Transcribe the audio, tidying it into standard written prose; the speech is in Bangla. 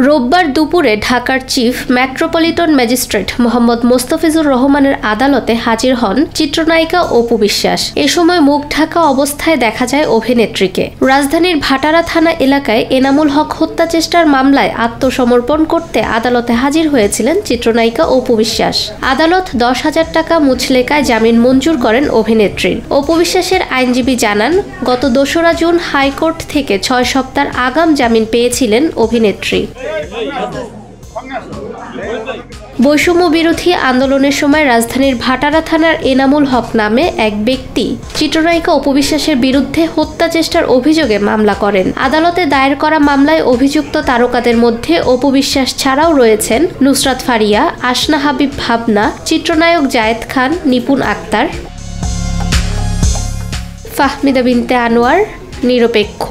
রোববার দুপুরে ঢাকার chief metropolitan magistrate Mohammad Mostafizur রহমানের আদালতে হাজির হন চিত্রনায়িকা অপু বিশ্বাস। এ সময় মুখ ঢাকা অবস্থায় দেখা যায় অভিনেত্রীকে। রাজধানীর ভাটারা থানা এলাকায় এনামুল হক হত্যা চেষ্টার মামলায় আত্মসমর্পণ করতে আদালতে হাজির হয়েছিলেন চিত্রনায়িকা অপু বিশ্বাস। আদালত 10,000 টাকা মুচলেকায় জামিন মঞ্জুর করেন অভিনেত্রীর। অপু বিশ্বাসের আইনজীবী জানান, গত 2রা জুন হাইকোর্ট থেকে 6 সপ্তাহের আগাম জামিন পেয়েছিলেন অভিনেত্রী। বৈষম্য বিরোধী আন্দোলনের সময় রাজধানীর ভাটারা থানার এনামুল হক নামে এক ব্যক্তি চিত্রনায়িকা অপু বিশ্বাসের বিরুদ্ধে হত্যা চেষ্টার অভিযোগে মামলা করেন। আদালতে দায়ের করা মামলায় অভিযুক্ত তারকাদের মধ্যে অপু বিশ্বাস ছাড়াও রয়েছেন নুসরাত ফারিয়া, আসনা হাবিব ভাবনা, চিত্রনায়ক জায়েদ খান, নিপুণ আক্তার। ফাহমিদা বিনতে আনোয়ার, নিরপেক্ষ।